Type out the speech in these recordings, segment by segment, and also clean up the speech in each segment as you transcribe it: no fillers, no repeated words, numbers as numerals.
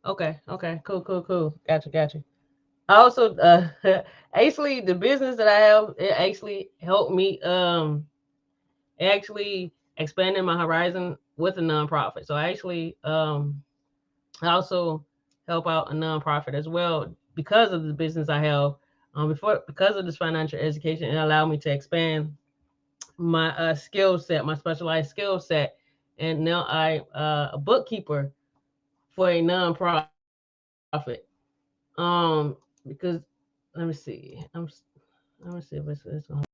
Okay. Okay. Cool. Cool. Cool. Gotcha. Gotcha. I also, actually, the business that I have, it actually helped me, actually expanding my horizon with a nonprofit. So I also help out a nonprofit as well because of the business I have. Because of this financial education, it allowed me to expand my skill set, my specialized skill set, and now I a bookkeeper for a nonprofit. Because let me see, let me see if it's gonna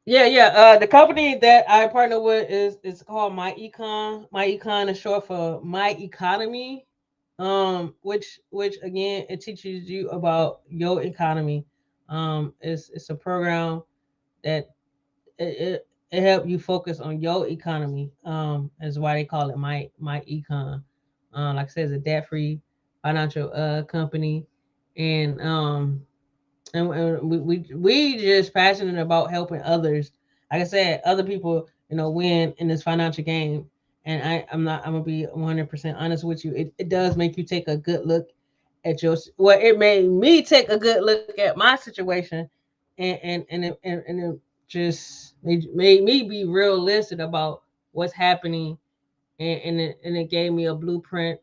Yeah. The company that I partner with is called My Econ. My Econ is short for My Economy. Which again, it teaches you about your economy. It's a program that it help you focus on your economy. Is why they call it My Econ. Like I said, it's a debt free financial company, and we just passionate about helping others. Like I said, other people, win in this financial game. And I'm gonna be 100% honest with you. It does make you take a good look at your. Well, it made me take a good look at my situation, and it just made me be realistic about what's happening, and it gave me a blueprint,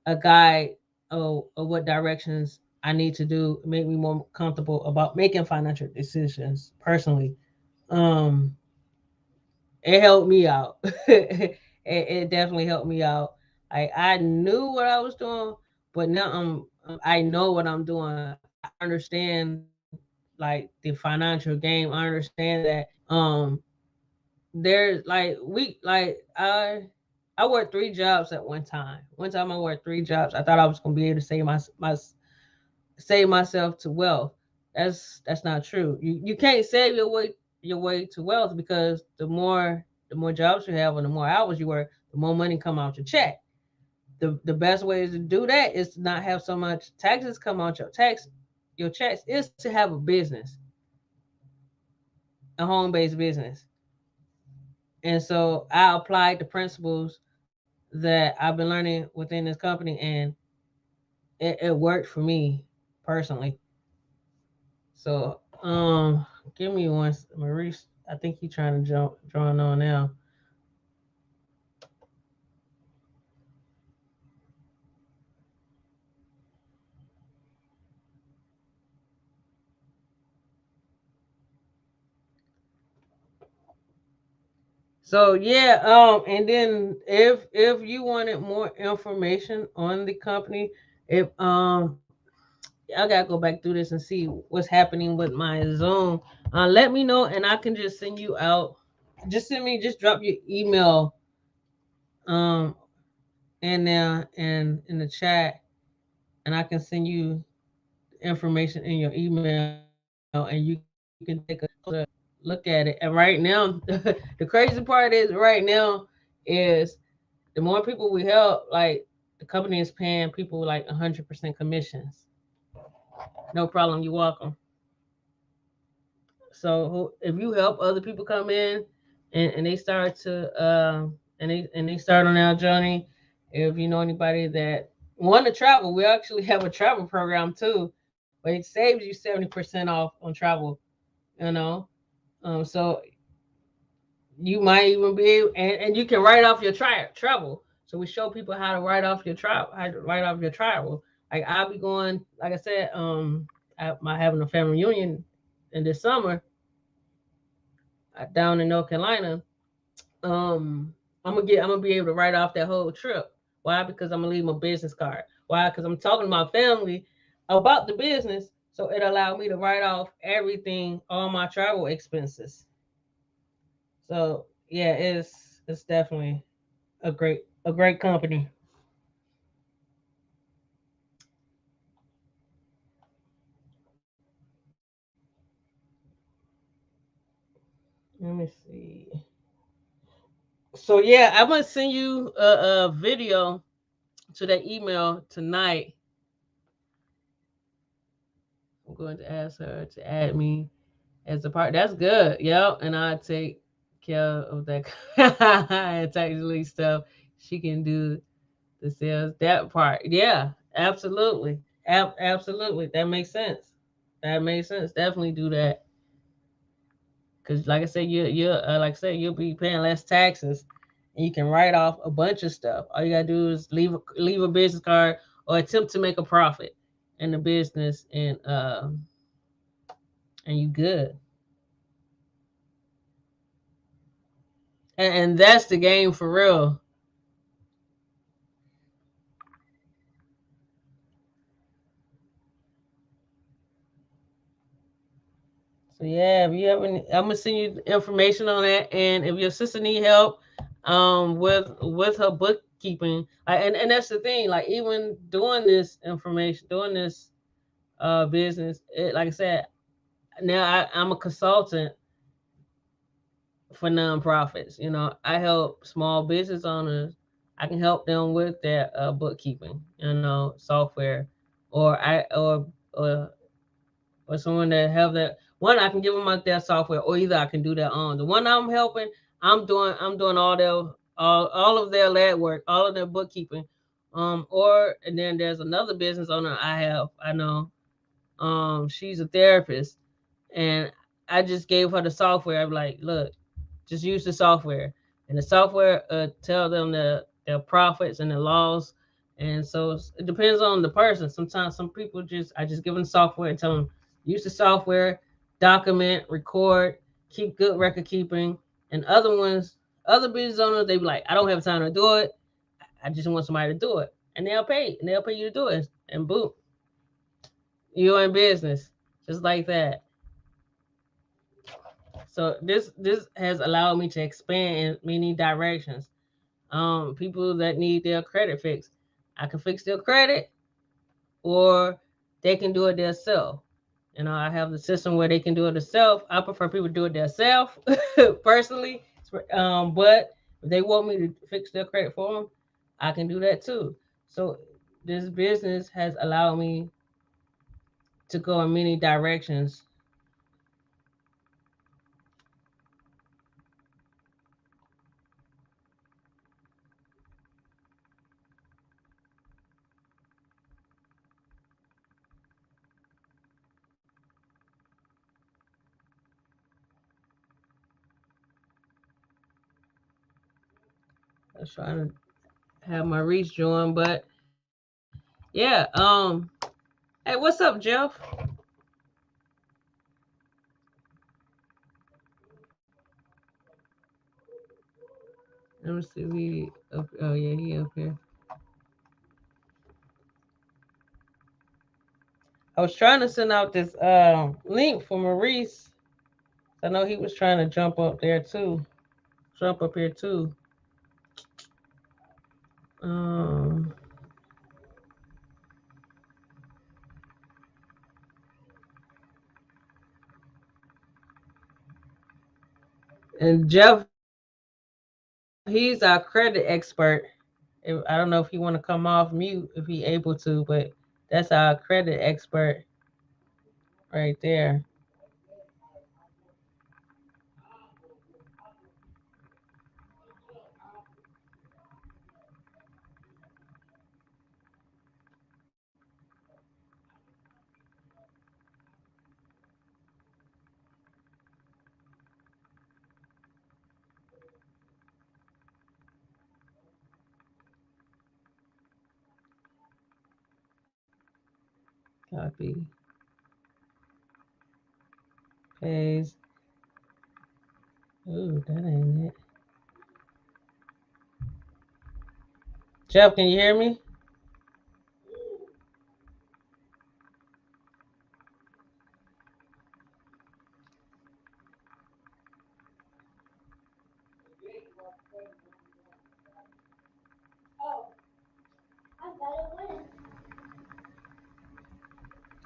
a guide of what directions I need to do, make me more comfortable about making financial decisions personally. Um, it helped me out. It definitely helped me out. I knew what I was doing, but now I know what I'm doing. I understand like the financial game. I understand that there's I worked 3 jobs at one time. One time I worked 3 jobs. I thought I was gonna be able to save myself to wealth. That's not true. You can't save your way to wealth, because the more jobs you have and the more hours you work, the more money come out your check. The best way to do that is to not have so much taxes come out your checks, is to have a business, a home based business. And so I applied the principles that I've been learning within this company, and it worked for me personally. So give me one, Maurice. I think he's trying to jump drawing on now. So yeah, and then if you wanted more information on the company, if I gotta go back through this and see what's happening with my Zoom. Let me know, and I can just send you out. Just drop your email um in there and in the chat, and I can send you information in your email, and you can take a closer look at it. And right now, the crazy part is right now is the more people we help, like the company is paying people like 100% commissions. No problem, you're welcome. So if you help other people come in, and they start to and they start on our journey, if you know anybody that want to travel, we actually have a travel program too, where it saves you 70% off on travel. You know, so you might even be able, and you can write off your travel. So we show people how to write off your travel, how to write off your travel. Like I'll be going, like I said, I having a family reunion in this summer down in North Carolina. I'm gonna be able to write off that whole trip. Why? Because I'm gonna leave my business card. Why? Because I'm talking to my family about the business, so it allowed me to write off everything, all my travel expenses. So yeah, it's definitely a great company. Let me see. So yeah, I'm gonna send you a video to that email tonight. I'm going to ask her to add me as a part. That's good. Yep. And I take care of that and actually stuff. She can do the sales, that part. Yeah, absolutely. Absolutely. That makes sense. That makes sense. Definitely do that. Because like I said, like I said, you'll be paying less taxes, and you can write off a bunch of stuff. All you gotta do is leave a business card or attempt to make a profit in the business, and you good. And that's the game for real. So yeah, if you have any, I'm gonna send you information on that. And if your sister need help, with her bookkeeping, and that's the thing. Like even doing this information, doing this business, like I said, now I'm a consultant for nonprofits. I help small business owners. I can help them with their bookkeeping, software, or I or someone that have that one. I can give them their software, or either I can do their own. The one I'm helping, I'm doing all of their lab work, all of their bookkeeping. Or and then there's another business owner I know. She's a therapist, and I just gave her the software. I'm like, look, just use the software, and the software tell them their profits and the loss. And so it depends on the person. Sometimes some people I just give them software and tell them use the software, document, record, keep good record keeping. And other business owners, they be like, I don't have time to do it. I just want somebody to do it, and they'll pay you to do it, and boom, you're in business just like that. So this has allowed me to expand in many directions. People that need their credit fixed, I can fix their credit, or they can do it themselves. I have the system where they can do it themselves. I prefer people do it themselves, personally. But if they want me to fix their credit for them, I can do that too. So this business has allowed me to go in many directions. I was trying to have my reach join, but yeah. Hey, what's up, Jeff? Let me see. We up. Oh yeah, he up here. I was trying to send out this link for Maurice. I know he was trying to jump up there too. Jump up here too. Um, and Jeff, he's our credit expert. I don't know if he want to come off mute if he able to, but that's our credit expert right there. Copy, paste. Ooh, that ain't it. Jeff, can you hear me?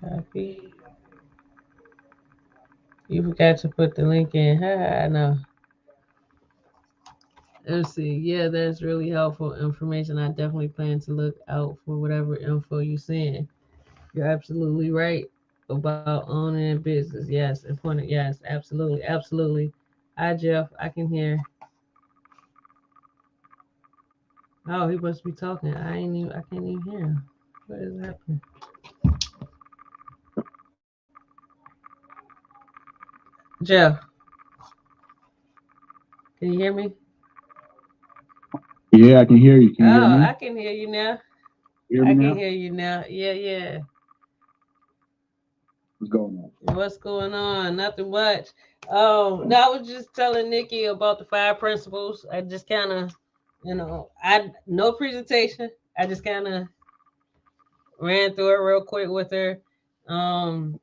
Copy. You forgot to put the link in. I know. Let's see. Yeah, that's really helpful information. I definitely plan to look out for whatever info you send. You're absolutely right about owning a business. Yes, important. Yes, absolutely, absolutely. Hi, Jeff. I can hear. Oh, he must be talking. I ain't even. I can't even hear him. What is happening? Jeff, can you hear me? Yeah, I can hear you. Can you hear Oh, I me? can hear you now. Hear I me can now? hear you now. Yeah, yeah. What's going on? What's going on? Nothing much. No, I was just telling Nikki about the five principles. I just kind of, I no presentation. I just kind of ran through it real quick with her. Um,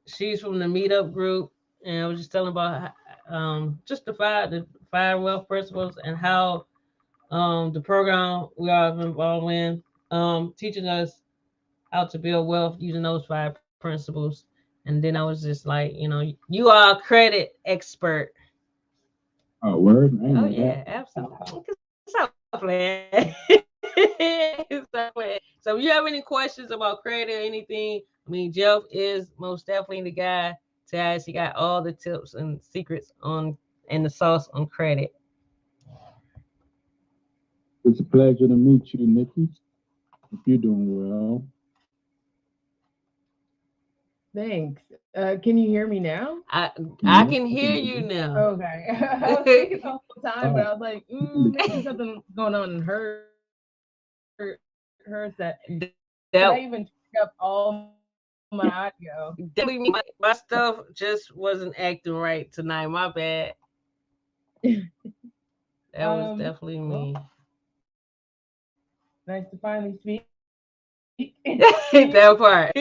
she's from the meetup group. and I was just telling about just the five wealth principles and how the program we are involved in teaching us how to build wealth using those five principles. And then I was just like, you are a credit expert. Oh, word? I ain't Oh know yeah, that. absolutely. Stop playing. Stop playing. So if you have any questions about credit or anything, I mean, Jeff is most definitely the guy to ask. He got all the tips and secrets on and the sauce on credit. It's a pleasure to meet you, Nikki. If you're doing well. Thanks. Can you hear me now? I Yes, can I can hear hear you you. now. Okay. I was thinking the whole time, but Oh, I was like, really? maybe something going on in her set. Did I even That turn up all my audio? definitely me. My stuff just wasn't acting right tonight. My bad. That was definitely Well, me. nice to finally speak. That part.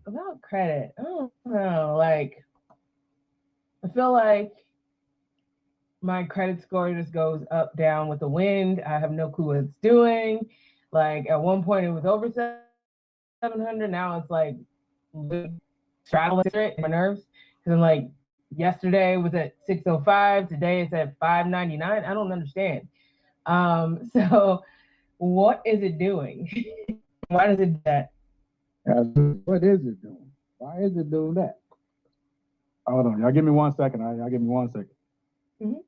About credit, I don't know. Like, I feel like my credit score just goes up, down with the wind. I have no clue what it's doing. Like, at one point, it was over 700. Now it's like straddling it in my nerves because I'm like, yesterday was at 605, today it's at 599. I don't understand. So what is it doing? Why does it do that? What is it doing? Why is it doing that? Hold on. Y'all give me 1 second. Y'all give me 1 second. Mhm.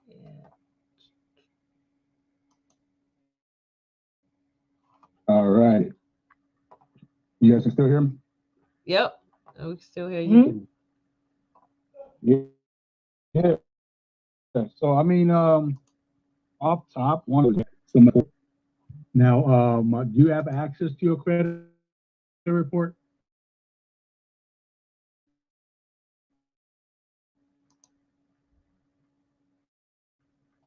Yeah. All right. You guys can still hear me? Yep. We can still hear you. Mhm. Yeah. So, I mean, off top, one of the now, do you have access to your credit report?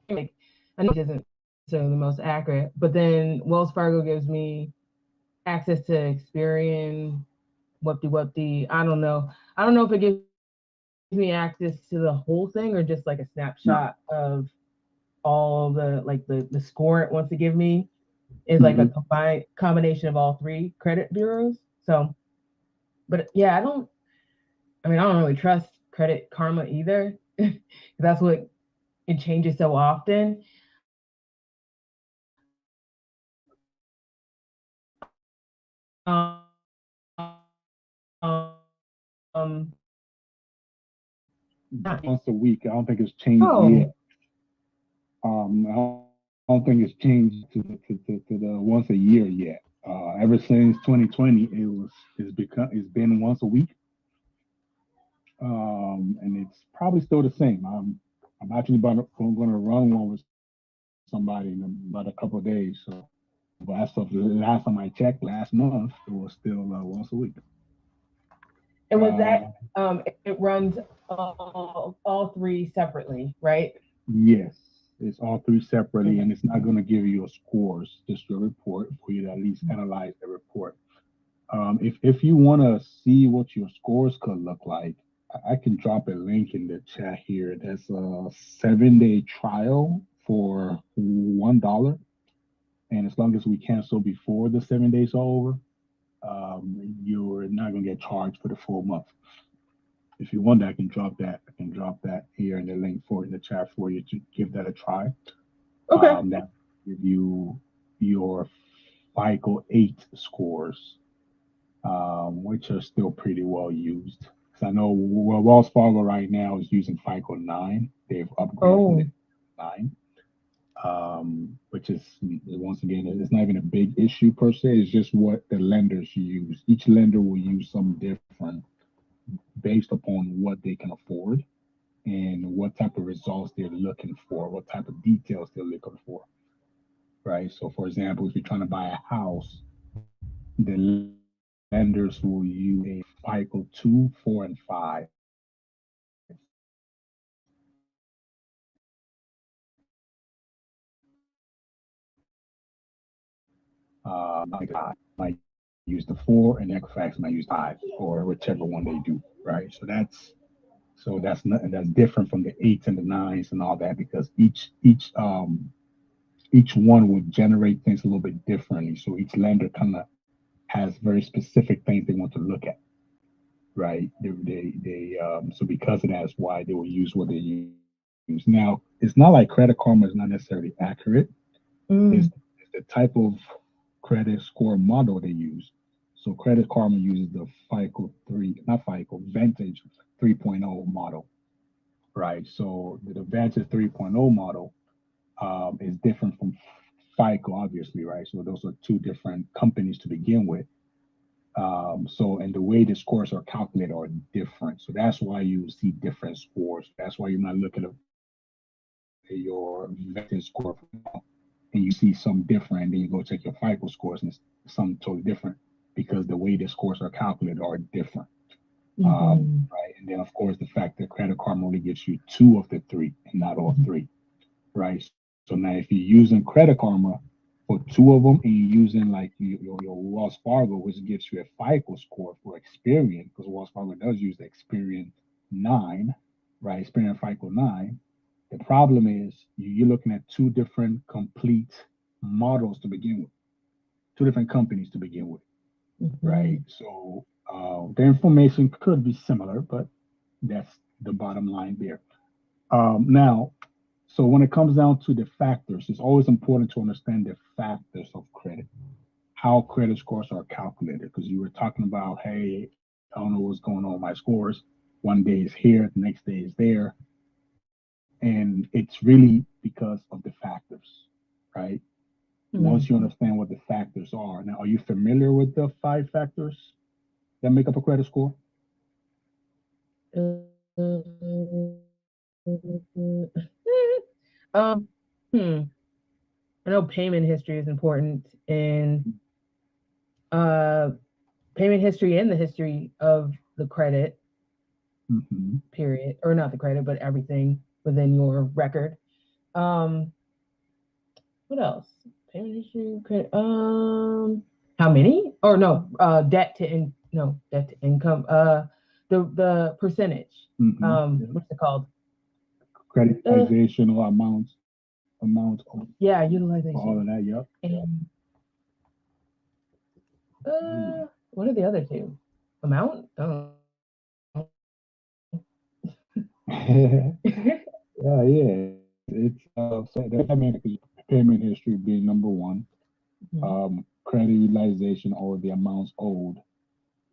Like, I know it isn't necessarily the most accurate, but then Wells Fargo gives me access to Experian, whoopty. I don't know if it gives me access to the whole thing or just like a snapshot No. of all the score it wants to give me is like a Hmm. combination of all three credit bureaus. So, but yeah, I don't really trust Credit Karma either. That's what it changes so often. Once a week. I don't think it's changed Oh, yet. I don't think it's changed to the once a year yet. Ever since 2020, it's been once a week, and it's probably still the same. I'm actually going to run one with somebody in about a couple of days. So, but last time I checked last month, it was still once a week. and was Uh, that it runs all three separately, right? yes, it's all three separately, Okay. and it's not going to give you a scores, just your report for you to at least analyze the report. If you want to see what your scores could look like, I can drop a link in the chat here. There's a 7-day trial for $1, and as long as we cancel before the 7 days are over, you're not gonna get charged for the full month. If you want that, I can drop that. I can drop that here in the link for in the chat for you to give that a try. Okay. That will give you your FICO 8 scores, which are still pretty well used. Because I know Wells Fargo right now is using FICO 9. They've upgraded from the Oh, 9, which is, once again, it's not even a big issue per se. It's just what the lenders use. Each lender will use some different based upon what they can afford and what type of results they're looking for, what type of details they're looking for, right? So, for example, if you're trying to buy a house, the lender lenders will use a FICO 2, 4, and 5. Might use the 4, and Equifax might use 5, or whichever one they do, right? That's different from the 8s and the 9s and all that, because each one would generate things a little bit differently. So each lender kind of has very specific things they want to look at, right? So because of that is why they will use what they use. Now, it's not like Credit Karma is not necessarily accurate. It's the type of credit score model they use. So Credit Karma uses the FICO 3, not FICO, Vantage 3.0 model, right? So the Vantage 3.0 model is different from FICO, obviously, right? So those are two different companies to begin with. And the way the scores are calculated are different. So that's why you see different scores. That's why you're not looking at your Vantage score and you see some different, and then you go check your FICO scores and it's something totally different because the way the scores are calculated are different. Right. And then, of course, the fact that Credit Karma only gives you two of the three and not all three. Right. So now, if you're using Credit Karma for two of them and you're using like your Wells Fargo, which gives you a FICO score for Experian, because Wells Fargo does use the Experian 9, right? Experian FICO 9. The problem is you're looking at two different complete models to begin with, two different companies to begin with, right? So the information could be similar, but that's the bottom line there. Now, so when it comes down to the factors, it's always important to understand the factors of credit, how credit scores are calculated. Because you were talking about, hey, I don't know what's going on with my scores. One day is here, the next day is there. And it's really because of the factors, right? Once you understand what the factors are. Now, are you familiar with the 5 factors that make up a credit score? I know payment history is important, and payment history and the history of the credit period, or not the credit, but everything within your record. What else? Payment history, credit. How many? Or no, debt to income. The percentage. What's it called? Credit utilization or amount of Yeah, utilization. all of that. Yep. And what are the other two? Amount? Oh. Yeah. It's so the payment history being number one, credit utilization or the amounts owed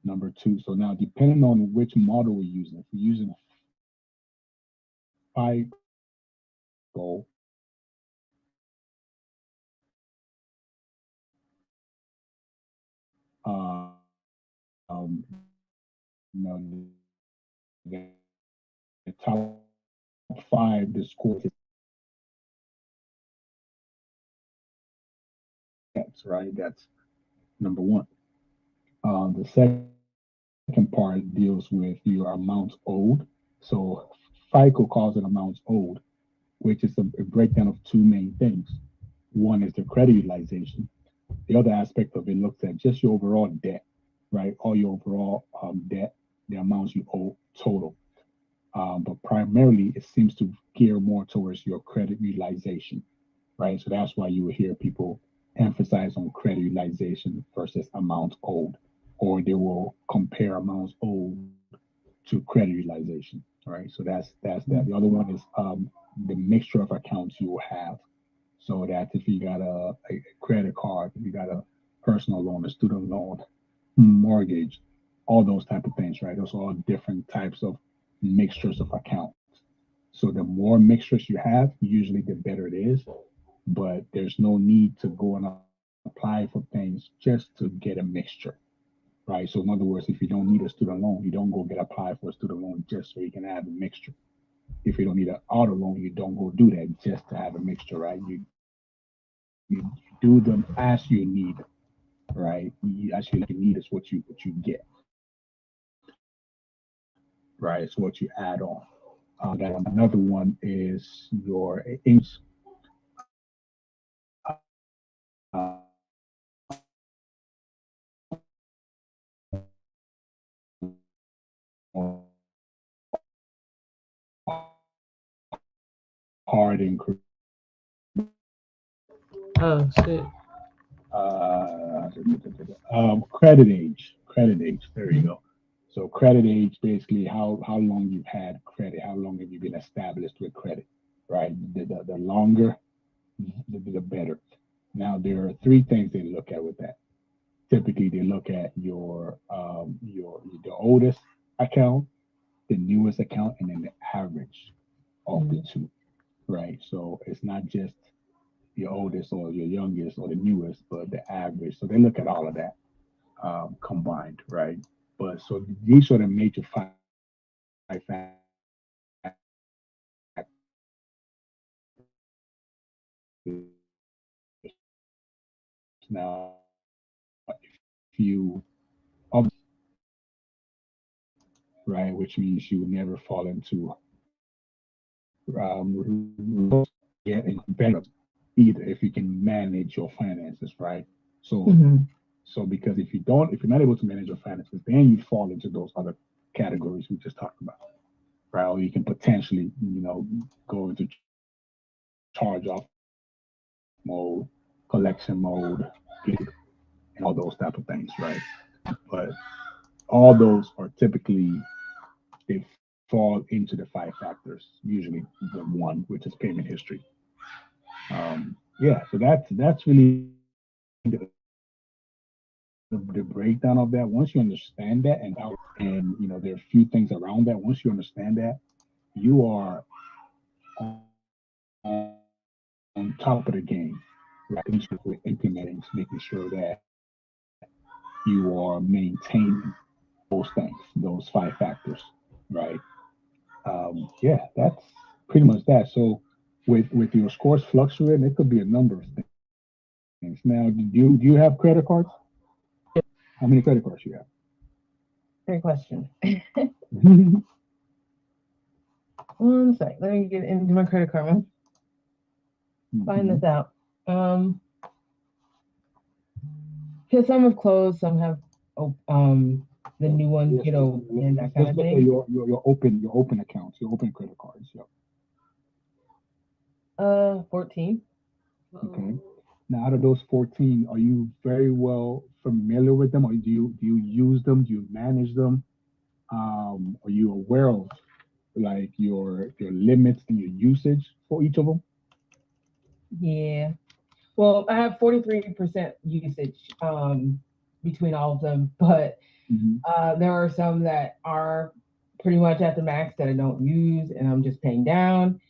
number two. So now, depending on which model we're using, if we're using FICO, you know, the top five, the score is right. That's number one. The second part deals with your amounts owed. So FICO calls it amounts owed, which is a breakdown of two main things. One is the credit utilization. The other aspect of it looks at just your overall debt, right? All your overall debt, the amounts you owe total. But primarily, it seems to gear more towards your credit utilization, right? So that's why you will hear people emphasize on credit utilization versus amounts owed, or they will compare amounts owed to credit utilization, right? So that's that. The other one is the mixture of accounts you will have. So that if you got a credit card, if you got a personal loan, a student loan, mortgage, all those type of things, right? Those are all different types of mixtures of accounts. So the more mixtures you have, usually the better it is. But there's no need to go and apply for things just to get a mixture, right? So in other words, if you don't need a student loan, you don't go get applied for a student loan just so you can have a mixture. If you don't need an auto loan, you don't go do that just to have a mixture, right? You do them as you need them, right? You actually need is what you get, right? It's what you add on. That another one is your hard increase. Oh shit. Uh, Credit age. Credit age. There you go. So credit age, basically how long you've had credit, how long have you been established with credit, right? The longer, the better. Now there are three things they look at with that. Typically, they look at your the oldest account, the newest account, and then the average of the Mhm. two, right? So it's not just your oldest or your youngest or the newest, but the average. So they look at all of that combined, right? But so these are the major five now. If you right, which means you would never fall into getting better either if you can manage your finances, right? So Mhm. because if you're not able to manage your finances, then you fall into those other categories we just talked about, right? Or you can potentially, go into charge off mode, collection mode, and all those type of things, right? But all those are typically they fall into the five factors, usually the one, which is payment history. Yeah, so that's really the breakdown of that. Once you understand that, and there are a few things around that. Once you understand that, you are on top of the game, right? With implementing, making sure that you are maintaining those things, those five factors, right? Yeah, that's pretty much that. So with your scores fluctuating, it could be a number of things. Now, do you have credit cards? How many credit cards you have? Great question. Mhm. One sec. Let me get into my credit card. Man. Find this out. Because some have closed, some have the new ones, Yes, and that kind let's of look at thing. your open accounts, your open credit cards. Yeah. 14. Okay. Now, out of those 14, are you very well familiar with them, or do you use them? Do you manage them? Are you aware of like your limits and your usage for each of them? Yeah. Well, I have 43% usage between all of them, but Hmm. there are some that are pretty much at the max that I don't use and I'm just paying down.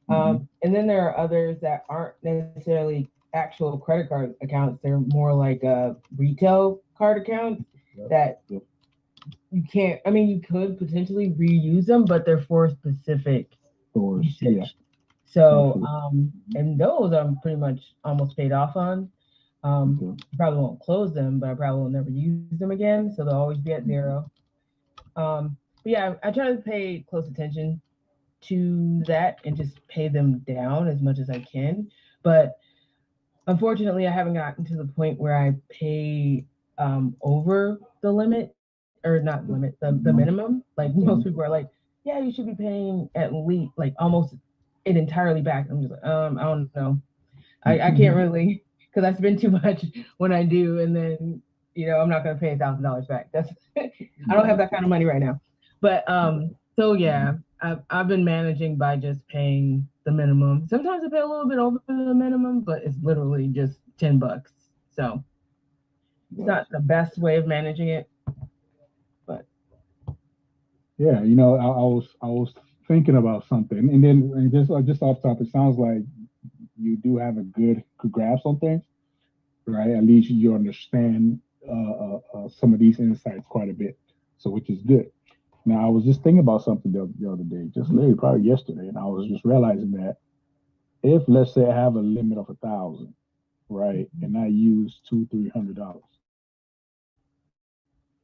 Hmm. And then there are others that aren't necessarily actual credit card accounts. They're more like retail card accounts Yep. that Yep. you can't, I mean, you could potentially reuse them, but they're for specific Stores. Yeah. usage. So, Absolutely. and those I'm pretty much almost paid off on. Okay. I probably won't close them, but I probably will never use them again. So they'll always be at Hmm. zero. But yeah, I try to pay close attention to that and just pay them down as much as I can. But unfortunately, I haven't gotten to the point where I pay over the limit or not limit, the minimum. Like most people are Hmm. like, yeah, you should be paying at least like almost it entirely back. I'm just like, I don't know. I can't Hmm. really because I spend too much when I do, and then I'm not gonna pay $1,000 back. That's I don't have that kind of money right now. But so yeah, I've been managing by just paying the minimum. Sometimes I pay a little bit over the minimum, but it's literally just $10. So it's not the best way of managing it, but Yeah, I was thinking about something, and then and just off top, it sounds like you do have a good grasp on things, right? At least you understand some of these insights quite a bit, so which is good. Now, I was just thinking about something the other day, just literally probably yesterday, and I was just realizing that if let's say I have a limit of 1,000, right, and I use $200-300.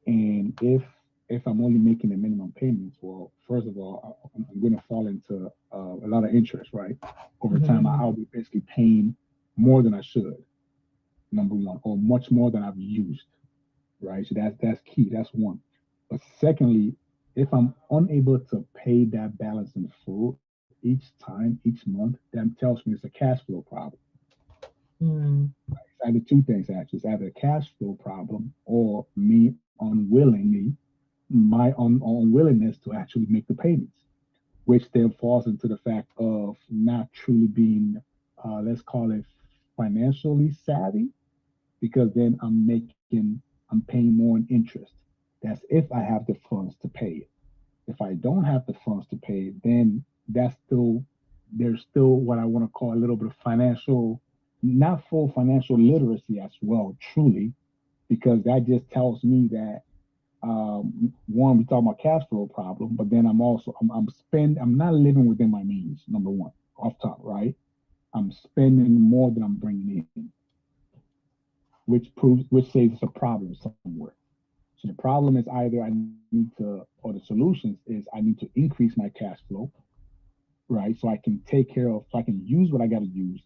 And if I'm only making the minimum payments, well, first of all, I'm going to fall into a lot of interest, right? Over time, Mhm. I'll be basically paying more than I should, number one, or much more than I've used, right? So that's key. That's one. But secondly, if I'm unable to pay that balance in full each time, each month, that tells me it's a cash flow problem. Mm. It's either two things actually. It's either a cash flow problem or me unwillingly, my unwillingness to actually make the payments, which then falls into the fact of not truly being, let's call it financially savvy, because then I'm paying more in interest. That's if I have the funds to pay it. If I don't have the funds to pay it, then that's still there's still what I want to call a little bit of financial, not full financial literacy as well, truly, because that just tells me that one, we talk about cash flow problem, but then I'm not living within my means. Number one, off top, right? I'm spending more than I'm bringing in, which says it's a problem somewhere. So the problem is either I need to, or the solutions is I need to increase my cash flow, right? So I can take care of, so I can use what I got to use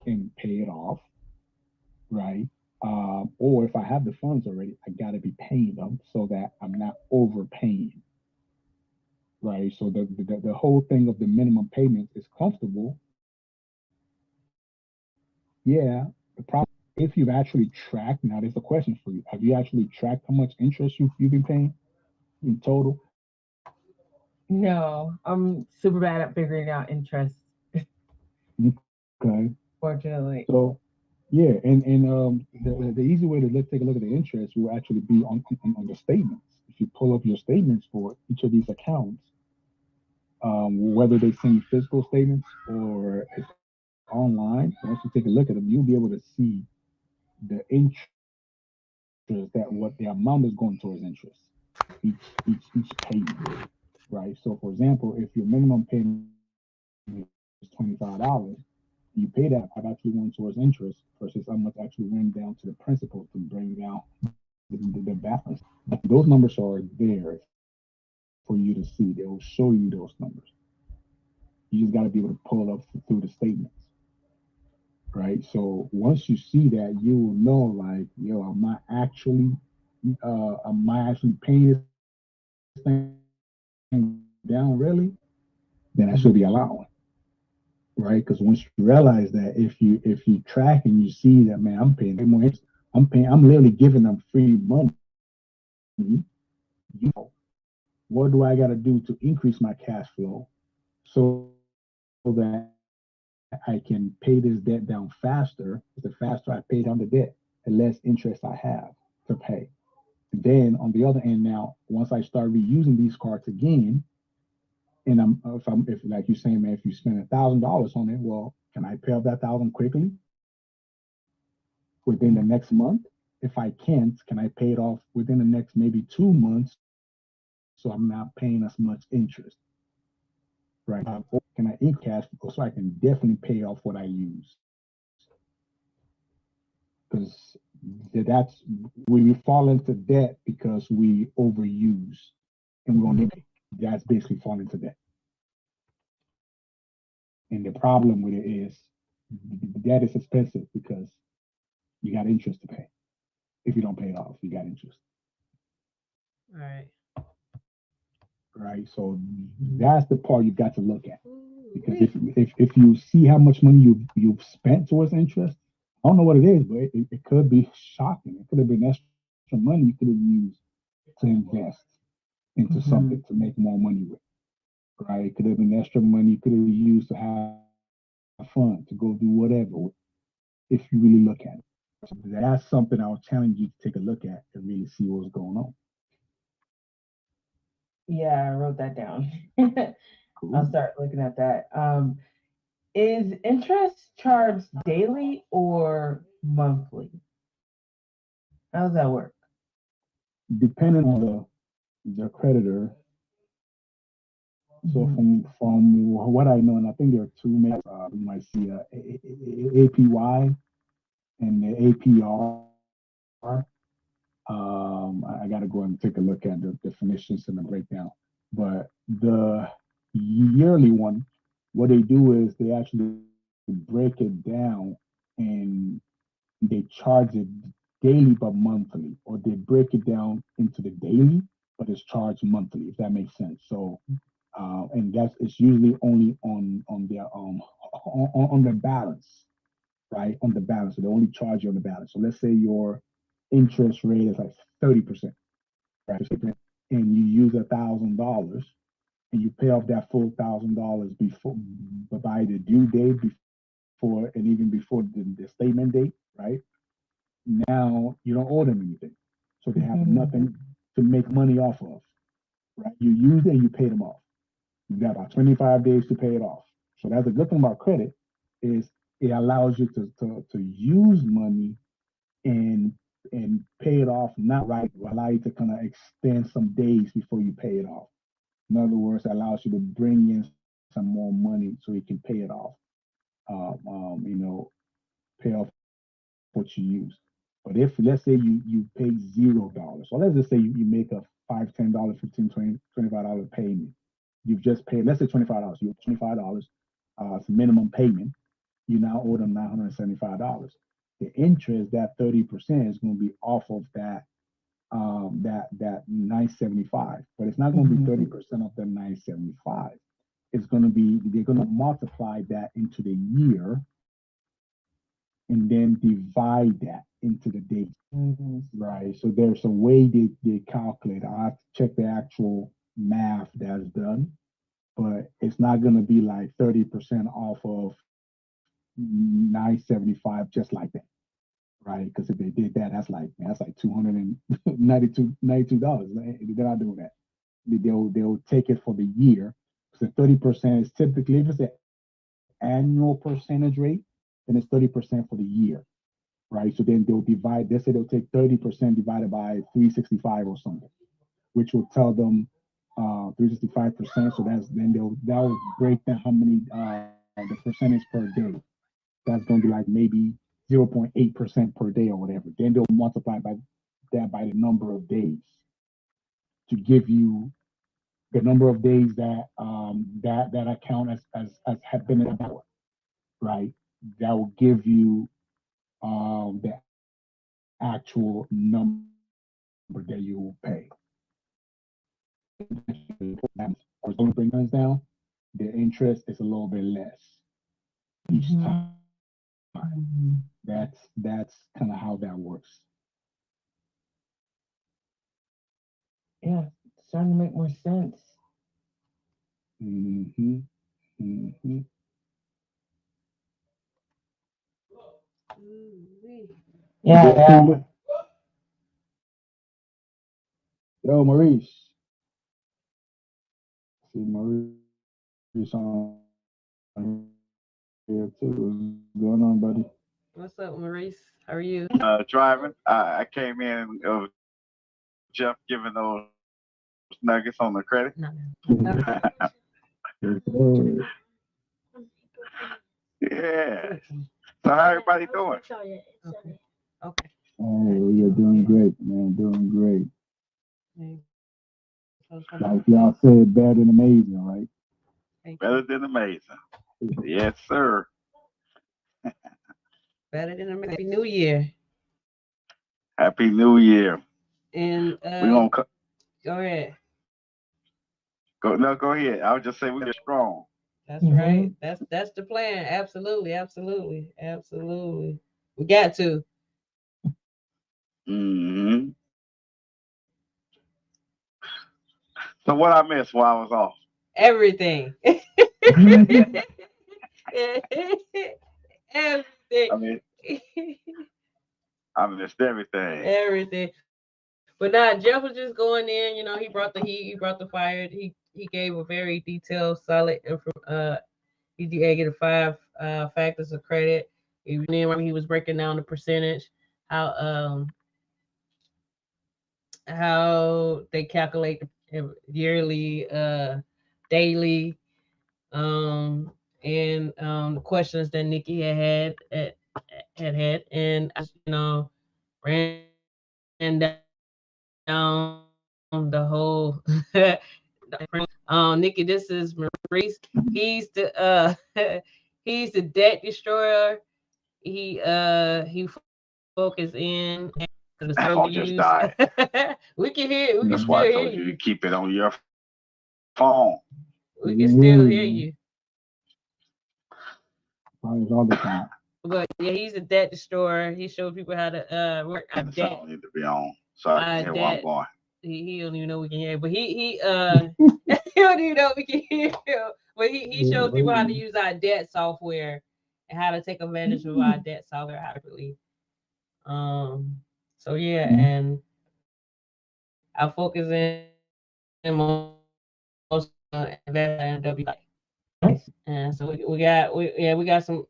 and pay it off, right? Or if I have the funds already, I got to be paying them so that I'm not overpaying, right? So the whole thing of the minimum payments is comfortable. Yeah. The problem, if you've actually tracked, now there's a question for you. Have you actually tracked how much interest you've been paying in total? No, I'm super bad at figuring out interest, Okay. fortunately. So yeah, and the easy way to take a look at the interest will actually be on the statements. If you pull up your statements for each of these accounts, whether they send you physical statements or it's online, once you take a look at them, you'll be able to see the interest that what the amount is going towards interest each payment, right? So for example, if your minimum payment is $25, you pay that $5 actually went towards interest versus how much actually went down to the principal to bring down the balance. Those numbers are there for you to see. They will show you those numbers. You just got to be able to pull it up through the statements, right? So once you see that, you will know like, yo, am I actually paying this thing down really? Then I should be allowing, Mhm. right? Because once you realize that if you track and you see that, man, I'm paying way more interest. I'm literally giving them free money. You know, what do I got to do to increase my cash flow so that I can pay this debt down faster? Because the faster I pay down the debt, the less interest I have to pay. Then on the other end, now once I start reusing these cards again, and if like you're saying, man, if you spend $1,000 on it, well, can I pay off that thousand quickly within the next month? If I can't, can I pay it off within the next maybe 2 months so I'm not paying as much interest, right? Or can I increase my cash flow so I can definitely pay off what I use? Because that's we fall into debt because we overuse and we don't Mhm. pay. That's basically falling into debt. And the problem with it is debt is expensive because you got interest to pay. If you don't pay it off, you got interest, All right. right? So that's the part you've got to look at. Because Ooh-wee. if you see how much money you've spent towards interest, I don't know what it is, but it could be shocking. It could have been extra money you could have used to invest into something to Mhm. make more money with, right? It could have been extra money you could have used to have fun, to go do whatever with, if you really look at it. So that's something I'll challenge you to take a look at and really see what's going on. Yeah, I wrote that down. I'll Cool. start looking at that. Is interest charged daily or monthly? How does that work? Depending on the creditor. So Mhm. from what I know, and I think there are two main, you might see APY and the APR. I got to go and take a look at the definitions and the breakdown. But the yearly one, what they do is they actually break it down and they charge it daily but monthly, or they break it down into the daily, but it's charged monthly, if that makes sense. So, and that's it's usually only on their on their balance, right? On the balance, so they only charge you on the balance. So let's say your interest rate is like 30%, right? And you use $1,000 and you pay off that full $1,000 before by the due date before and even before the statement date, right? Now you don't owe them anything. So they have nothing to make money off of, right? You use it and you pay them off. You got about 25 days to pay it off. So that's a good thing about credit is it allows you to use money and and pay it off not right, allow you to kind of extend some days before you pay it off. In other words, it allows you to bring in some more money so you can pay it off. You know, pay off what you use. But if let's say you pay $0, or let's just say you make a five, $10, 15, 20, $25 payment. You've just paid, let's say $25. You owe $25, it's minimum payment. You now owe them $975. The interest, that 30% is going to be off of that 975, but it's not going to be 30% of the 975. It's going to be they're going to multiply that into the year and then divide that into the days. Right. So there's a way they calculate. I have to check the actual math that's done, but it's not going to be like 30% off of 975 just like that. Right. Because if they did that, that's like, man, that's like $292. They're not doing that. They'll take it for the year. So 30% is typically, if it's an annual percentage rate, then it's 30% for the year. Right. So then they'll divide, they say they'll take 30% divided by 365 or something, which will tell them 365%. So that'll break down how many the percentage per day. That's going to be like maybe 0.8% per day or whatever. Then they'll multiply by that by the number of days to give you the number of days that account as have been in a power, right? That will give you the actual number that you will pay. Or going to bring guns down, the interest is a little bit less each time. That's kind of how that works. Yeah, it's starting to make more sense. Mm-hmm. Mm-hmm. Yeah. Yo, Maurice. See Maurice on here too. What's going on, buddy? What's up, Maurice? How are you? Driving. I came in of Jeff giving those nuggets on the credit. No. Yes, sir. Yeah. So how everybody doing? Okay. Okay. Oh, you're doing great, man. Doing great. Okay. Like y'all said, better than amazing, right? Thank Better you. than amazing. Yes, sir. Better than a Happy New Year. Happy New Year. And We gonna go ahead. go. No, go ahead. I would just say we're strong. That's right. That's the plan. Absolutely. Absolutely. Absolutely. We got to. Hmm. So what I missed while I was off? Everything. I Everything. mean, I missed everything. Everything. But nah, Jeff was just going in. You know, he brought the heat. He brought the fire. He gave a very detailed, solid. He gave it five factors of credit. And then he was breaking down the percentage, how how they calculate the yearly, daily, and the questions that Nikki had and I, ran down down the whole Nikki, this is Maurice. He's the he's the debt destroyer. He focus in because the My server we phone just use. died. We can hear, we can That's still why I hear told you you. to keep it on your phone. We can still hear you. All the time. But yeah, he's a debt destroyer. He shows people how to work our And the debt. sound need to be on so I can Our hear where I'm debt. going. He don't even know we can hear. But he he don't even know we can hear him. But he shows people how to use our debt software and how to take advantage of our debt software adequately. Um so yeah, and I focus in most investment and Nice. and so we got some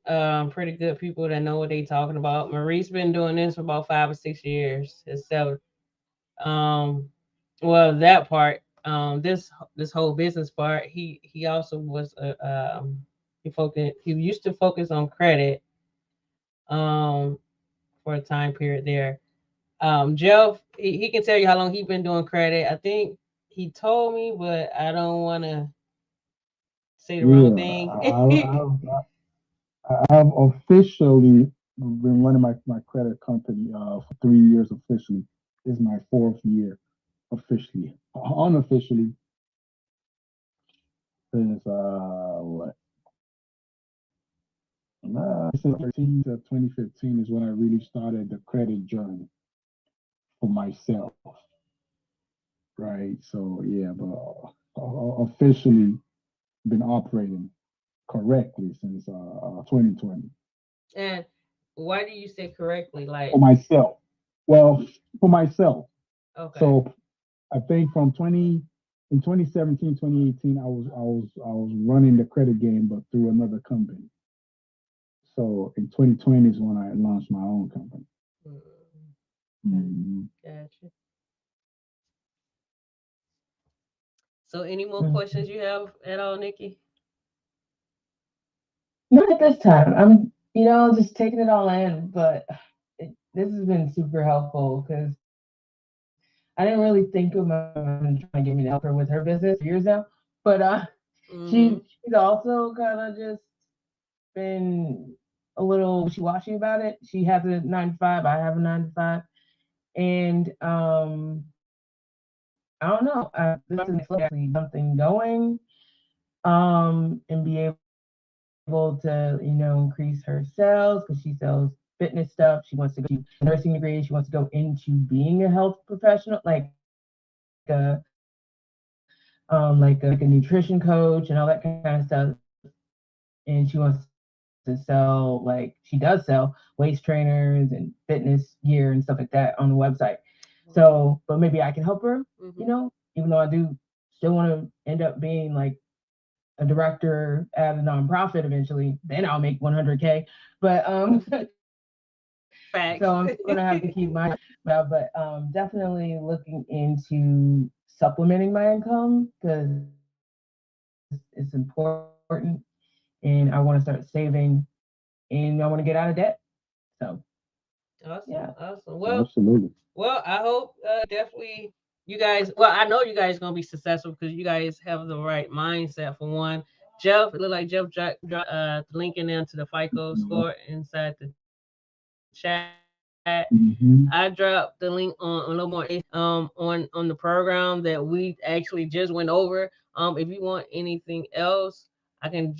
pretty good people that know what they talking about. Marie's been doing this for about 5 or 6 years herself. Um, well, that part, this whole business part, he also was he used to focus on credit um for a time period there. Jeff, he can tell you how long he been doing credit. I think he told me, but I don't want to say the wrong Yeah, thing. I've officially been running my credit company for 3 years officially. This is my fourth year officially. Unofficially, since what? Since 13 to 2015 is when I really started the credit journey for myself. Right. So yeah, but officially been operating correctly since 2020 And why do you say correctly? for Like, myself. Well, for myself. okay, So I think from 2017, 2018, I was running the credit game, but through another company. So in 2020 is when I launched my own company. mm, Mhm. gotcha. So, any more Mm. questions you have at all, Nikki? Not at this time. I'm, just taking it all in, but this has been super helpful because I didn't really think of my mom trying to get me to help her with her business for years now. But Mm-hmm. she's also kind of just been a little wishy-washy about it. She has a 9 to 5, I have a 9 to 5. And I don't know. This is the next level, actually something going and be able to, increase her sales because she sells fitness stuff. She wants to go to a nursing degree. She wants to go into being a health professional, like a nutrition coach and all that kind of stuff. And she wants to sell, like she does sell waist trainers and fitness gear and stuff like that on the website. So, but maybe I can help her, Mm-hmm. even though I do still want to end up being like a director at a nonprofit eventually. Then I'll make 100K. But so I'm still gonna have to Facts. keep my but definitely looking into supplementing my income because it's important, and I want to start saving, and I want to get out of debt. So yeah. Awesome. Absolutely. I hope definitely you guys. Well, I know you guys gonna be successful because you guys have the right mindset for one. Jeff, it looked like Jeff dropped the link in there to the FICO Yeah. score inside the chat. I dropped the link Hmm. on a little more on the program that we actually just went over. If you want anything else, I can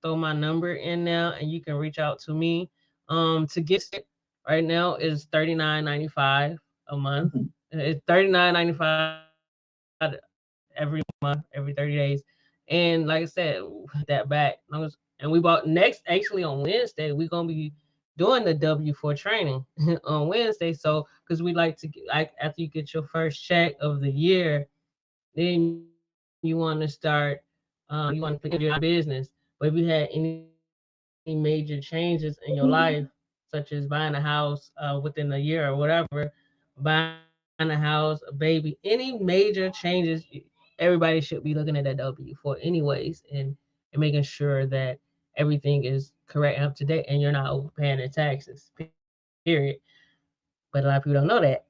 throw my number in there and you can reach out to me. To get started right now is $39.95 a month. Mhm. It's $39.95 every month, every 30 days. And like I said, that back. And we bought next actually on Wednesday. We're gonna be doing the W4 training on Wednesday. So because we like to like after you get your first check of the year, then you want to start you want to put your business. But if you had any major changes in your life, such as buying a house within a year or whatever, buying a house, a baby, any major changes, everybody should be looking at that W4 anyways, and making sure that everything is correct and up to date, and you're not overpaying the taxes. Period. But a lot of people don't know that.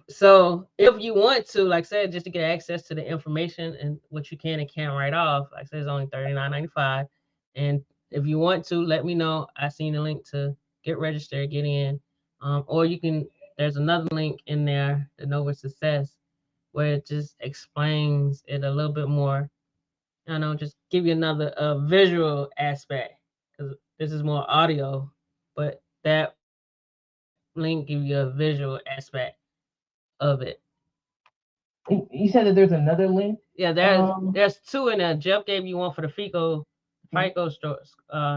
So if you want to, like I said, just to get access to the information and what you can and can't write off, like I said, it's only $39.95. And if you want to, let me know. I seen the link to get registered, get in. Or you can. There's another link in there, the Nova Success, where it just explains it a little bit more. I know, just give you another visual aspect because this is more audio, but that link give you a visual aspect of it. You said that there's another link. Yeah, there's two in there. Jeff gave you one for the FICO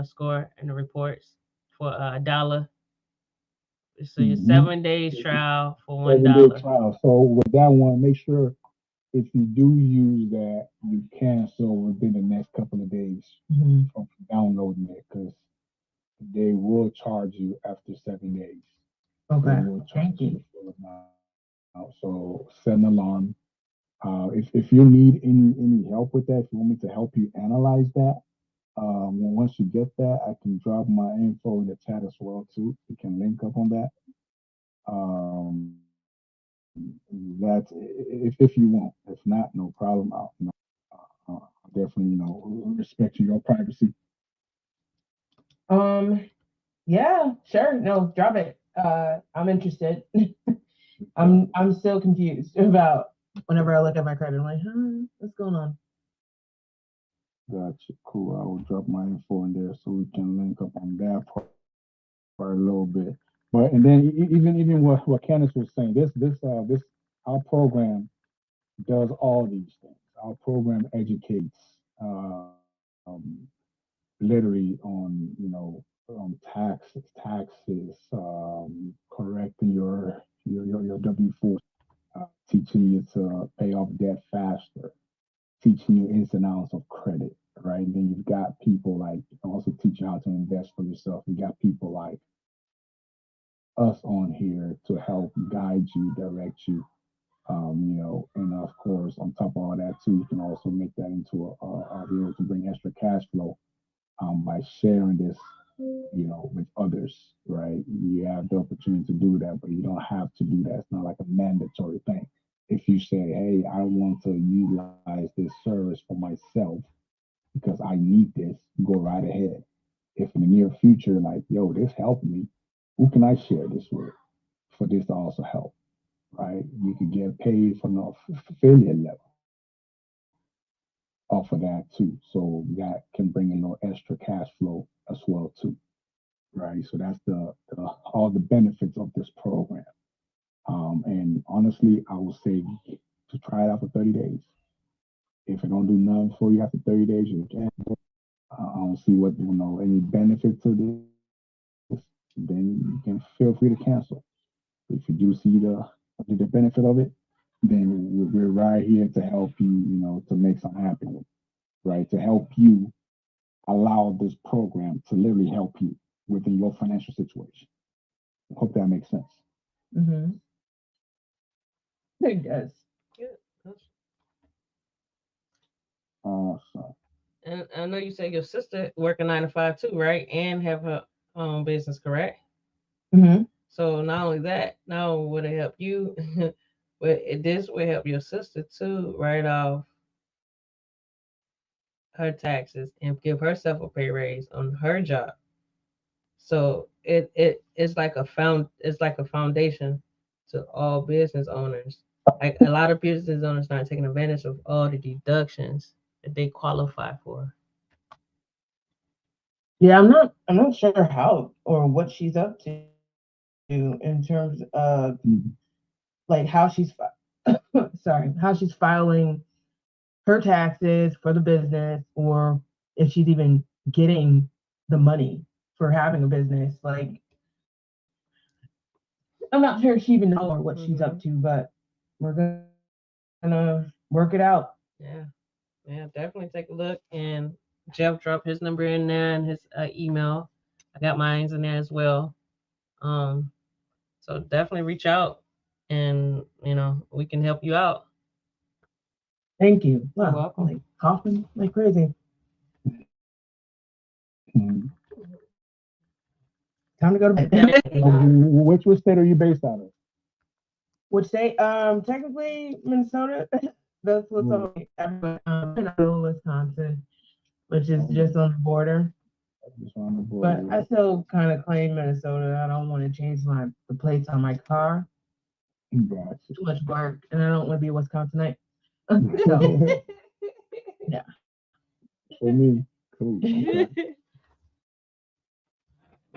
score and the reports for $1. So your Mm-hmm. 7 days trial for $7-day $1. trial. So with that one, make sure if you do use that, you cancel within the next couple of days from downloading it, because they will charge you after 7 days. Okay. They will charge you the full amount. So set an alarm. If you need any help with that, if you want me to help you analyze that, once you get that, I can drop my info in the chat as well too. We can link up on that. That if you want, if not, no problem. I'll definitely respect your privacy. Yeah, sure. No, drop it. I'm interested. I'm still confused about whenever I look at my credit. I'm like, what's going on? Gotcha. Cool. I will drop my info in there so we can link up on that part a little bit. But and then even what Candace was saying, this our program does all these things. Our program educates literally on taxes, correcting your W-4, teaching you to pay off debt faster, teaching you ins and outs of credit, right? And then you've got people like also teach you how to invest for yourself. You got people like us on here to help guide you, direct you. And of course, on top of all that too, you can also make that into be able to bring extra cash flow by sharing this, with others, right? You have the opportunity to do that, but you don't have to do that. It's not like a mandatory thing. If you say, hey, I want to utilize this service for myself because I need this, go right ahead. If in the near future, like, yo, this helped me, who can I share this with for this to also help, right? You could get paid from the affiliate level off of that too. So that can bring in a little extra cash flow as well too, right? So that's the all the benefits of this program. And honestly, I will say to try it out for 30 days. If it don't do nothing for you after 30 days, you can. I don't see what any benefit to this. Then you can feel free to cancel. If you do see the benefit of it, then we're right here to help you. To make something happen, right? To help you allow this program to literally help you within your financial situation. I hope that makes sense. Mm-hmm. It does. Yeah. Awesome. And I know you said your sister working 9 to 5 too, right? And have her own business, correct? Mm-hmm. So not only that, not only would it help you, but this will help your sister too, write off her taxes and give herself a pay raise on her job. So it's like a foundation to all business owners. Like a lot of business owners not taking advantage of all the deductions that they qualify for. Yeah, I'm not sure how or what she's up to in terms of like how she's sorry, how she's filing her taxes for the business, or if she's even getting the money for having a business. Like, I'm not sure if she even knows or what she's up to, but we're gonna work it out. Yeah, yeah, definitely take a look. And Jeff dropped his number in there and his email. I got mine in there as well. Um, so definitely reach out, and we can help you out. Thank you. You're Wow, welcome. like coughing like crazy. Time to go to bed. Which state are you based out of? Which they technically Minnesota. That's what's on Wisconsin, which is just on the border. Just on the border. But I still kind of claim Minnesota. I don't want to change the plates on my car. Gotcha. Too much work, and I don't want to be a Wisconsinite. So, yeah. For me, cool. Okay.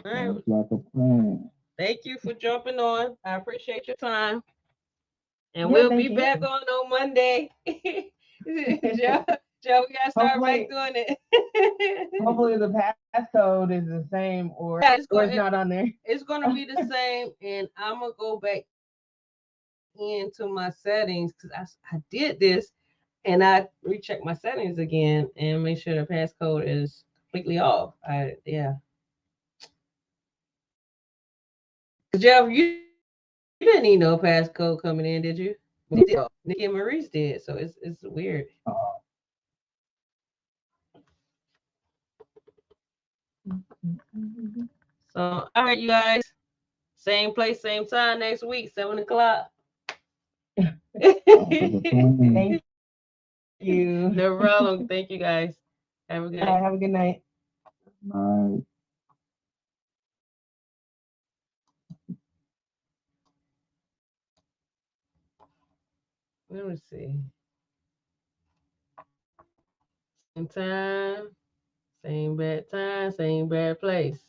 All right. Sounds like a plan. Thank you for jumping on. I appreciate your time. And Yeah, we'll thank be you. back on Monday. Joe, we gotta start Hopefully- back doing it. Hopefully the passcode is the same, or Yeah, it's not on there. It's gonna be the same, and I'm gonna go back into my settings because I did this, and I recheck my settings again and make sure the passcode is completely off. Yeah. Jeff, you didn't need no passcode coming in, did you? Nikki and Maurice did, so it's weird. So, all right, you guys. Same place, same time next week, 7 o'clock. Thank you. No problem. Thank you, guys. Have a good night. Have a good night. Night. Let me see. Same time, same bad time, same bad place.